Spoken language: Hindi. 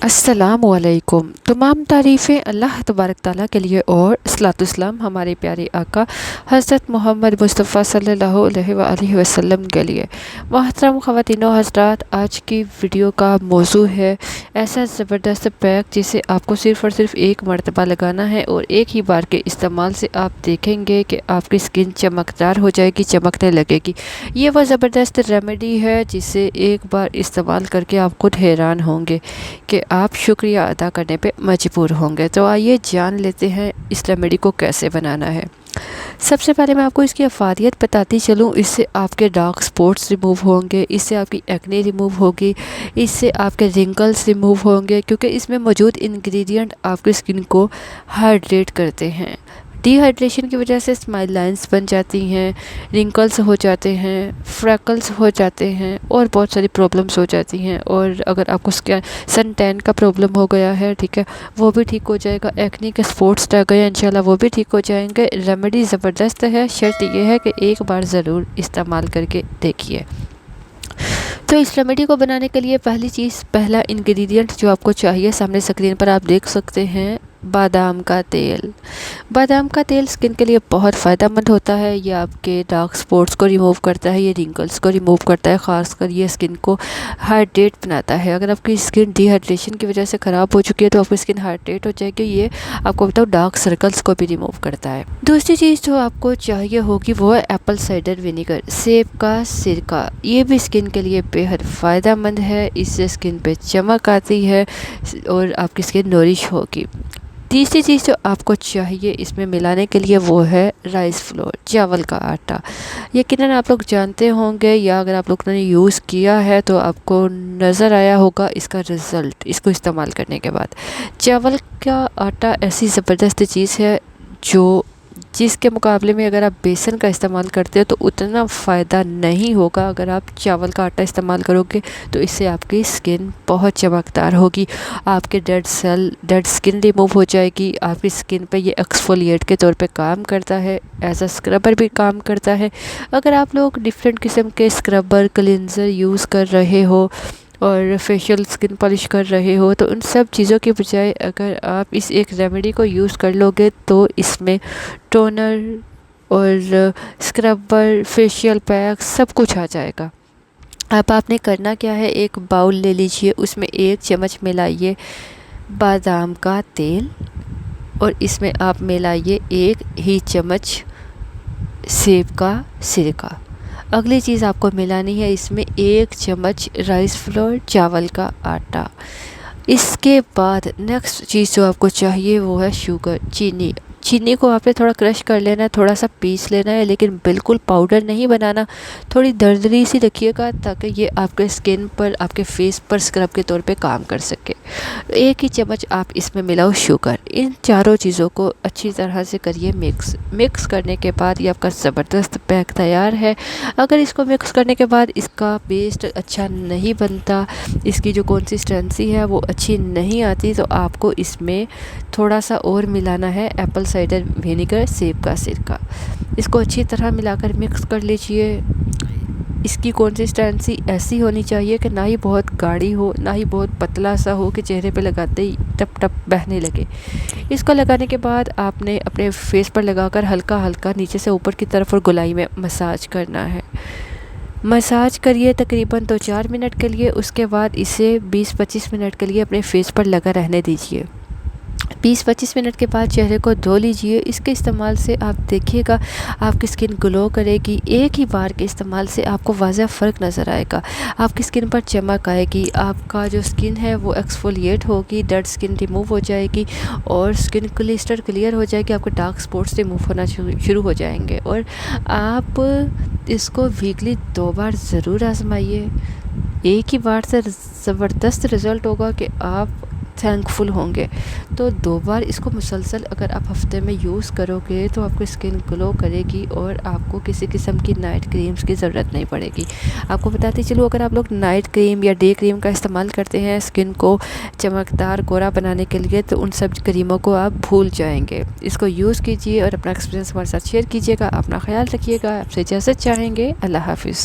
अस्सलामुअलैकुम। तमाम तारीफ़ें अल्लाह तबारक ताला के लिए और सलातुस्सलाम हमारे प्यारे आका हज़रत मोहम्मद मुस्तफ़ा सल्लल्लाहु अलैहि वसल्लम के लिए। मोहतरम ख़वातीन व हज़रात, आज की वीडियो का मौजू है ऐसा ज़बरदस्त पैक जिसे आपको सिर्फ़ और सिर्फ एक मरतबा लगाना है और एक ही बार के इस्तेमाल से आप देखेंगे कि आपकी स्किन चमकदार हो जाएगी, चमकने लगेगी। ये वो ज़बरदस्त रेमेडी है जिसे एक बार इस्तेमाल करके आप खुद हैरान होंगे कि आप शुक्रिया अदा करने पे मजबूर होंगे। तो आइए जान लेते हैं इस रेमेडी को कैसे बनाना है। सबसे पहले मैं आपको इसकी अफादियत बताती चलूँ। इससे आपके डार्क स्पॉट्स रिमूव होंगे, इससे आपकी एक्ने रिमूव होगी, इससे आपके रिंकल्स रिमूव होंगे, क्योंकि इसमें मौजूद इंग्रेडिएंट आपकी स्किन को हाइड्रेट करते हैं। डिहाइड्रेशन की वजह से स्माइल लाइंस बन जाती हैं, रिंकल्स हो जाते हैं, फ्रैकल्स हो जाते हैं और बहुत सारी प्रॉब्लम्स हो जाती हैं। और अगर आपको सन टैन का प्रॉब्लम हो गया है, ठीक है, वो भी ठीक हो जाएगा। एक्ने के स्पॉट्स रह गए इंशाल्लाह वो भी ठीक हो जाएंगे। रेमेडी ज़बरदस्त है, शर्त ये है कि एक बार ज़रूर इस्तेमाल करके देखिए। तो इस रेमेडी को बनाने के लिए पहला इंग्रेडिएंट जो आपको चाहिए, सामने स्क्रीन पर आप देख सकते हैं, बादाम का तेल। बादाम का तेल स्किन के लिए बहुत फ़ायदेमंद होता है। ये आपके डार्क स्पॉट्स को रिमूव करता है, ये रिंकल्स को रिमूव करता है, ख़ासकर ये स्किन को हाइड्रेट बनाता है। अगर आपकी स्किन डिहाइड्रेशन की वजह से ख़राब हो चुकी है तो आपकी स्किन हाइड्रेट हो जाएगी। ये आपको बताओ डार्क सर्कल्स को भी रिमूव करता है। दूसरी चीज़ जो आपको चाहिए होगी वो है एप्पल साइडर विनेगर, सेब का सिरका। ये भी स्किन के लिए बेहद फ़ायदेमंद है। इससे स्किन पे चमक आती है और आपकी स्किन नरिश होगी। तीसरी चीज़ जो आपको चाहिए इसमें मिलाने के लिए वो है राइस फ्लोर, चावल का आटा। यकीनन आप लोग जानते होंगे या अगर आप लोग ने यूज़ किया है तो आपको नज़र आया होगा इसका रिज़ल्ट इसको इस्तेमाल करने के बाद। चावल का आटा ऐसी ज़बरदस्त चीज़ है जो जिसके मुकाबले में अगर आप बेसन का इस्तेमाल करते हो तो उतना फ़ायदा नहीं होगा। अगर आप चावल का आटा इस्तेमाल करोगे तो इससे आपकी स्किन बहुत चमकदार होगी, आपके डेड स्किन रिमूव हो जाएगी। आपकी स्किन पे ये एक्सफोलिएट के तौर पे काम करता है, एज अ स्क्रबर भी काम करता है। अगर आप लोग डिफरेंट किस्म के स्क्रबर क्लिनज़र यूज़ कर रहे हो और फेशियल स्किन पॉलिश कर रहे हो तो उन सब चीज़ों के बजाय अगर आप इस एक रेमेडी को यूज़ कर लोगे तो इसमें टोनर और स्क्रबर, फेशियल पैक सब कुछ आ जाएगा। अब आपने करना क्या है, एक बाउल ले लीजिए, उसमें 1 चम्मच मिलाइए बादाम का तेल और इसमें आप मिलाइए 1 ही चम्मच सेब का सिरका। अगली चीज़ आपको मिलानी है इसमें 1 चम्मच राइस फ्लोर, चावल का आटा। इसके बाद नेक्स्ट चीज़ जो आपको चाहिए वो है शुगर, चीनी। चीनी को आपने थोड़ा क्रश कर लेना है, थोड़ा सा पीस लेना है, लेकिन बिल्कुल पाउडर नहीं बनाना। थोड़ी दरदरी सी रखिएगा ताकि ये आपके स्किन पर, आपके फेस पर स्क्रब के तौर पे काम कर सके। 1 ही चम्मच आप इसमें मिलाओ शुगर। इन चारों चीज़ों को अच्छी तरह से करिए मिक्स करने के बाद ये आपका ज़बरदस्त पैक तैयार है। अगर इसको मिक्स करने के बाद इसका पेस्ट अच्छा नहीं बनता, इसकी जो कंसिस्टेंसी है वो अच्छी नहीं आती, तो आपको इसमें थोड़ा सा और मिलाना है एप्पल साइडर विनेगर, सेब का सिरका। इसको अच्छी तरह मिलाकर मिक्स कर लीजिए। इसकी कंसिस्टेंसी ऐसी होनी चाहिए कि ना ही बहुत गाढ़ी हो ना ही बहुत पतला सा हो कि चेहरे पे लगाते ही टप टप बहने लगे। इसको लगाने के बाद आपने अपने फेस पर लगाकर हल्का हल्का नीचे से ऊपर की तरफ और गोलाई में मसाज करना है। मसाज करिए तकरीबन 2-4 मिनट के लिए। उसके बाद इसे 20-25 मिनट के लिए अपने फेस पर लगा रहने दीजिए। 20-25 मिनट के बाद चेहरे को धो लीजिए। इसके इस्तेमाल से आप देखिएगा आपकी स्किन ग्लो करेगी। एक ही बार के इस्तेमाल से आपको वाज़ह फ़र्क नज़र आएगा, आपकी स्किन पर चमक आएगी, आपका जो स्किन है वो एक्सफोलिएट होगी, डेड स्किन रिमूव हो जाएगी और स्किन क्लिस्टर क्लियर हो जाएगी। आपके डार्क स्पॉट्स रिमूव होना शुरू हो जाएंगे। और आप इसको वीकली 2 बार ज़रूर आजमाइए। एक ही बार से ज़बरदस्त रिज़ल्ट होगा कि आप थैंकफुल होंगे। तो 2 बार इसको मुसलसल अगर आप हफ्ते में यूज़ करोगे तो आपकी स्किन ग्लो करेगी और आपको किसी किस्म की नाइट क्रीम्स की ज़रूरत नहीं पड़ेगी। आपको बताती चलूँ, अगर आप लोग नाइट क्रीम या डे क्रीम का इस्तेमाल करते हैं स्किन को चमकदार गोरा बनाने के लिए तो उन सब क्रीमों को आप भूल जाएंगे। इसको यूज़ कीजिए और अपना एक्सपीरियंस हमारे साथ शेयर कीजिएगा। अपना ख्याल रखिएगा। आपसे इजाज़त चाहेंगे। अल्लाह हाफ़िज़।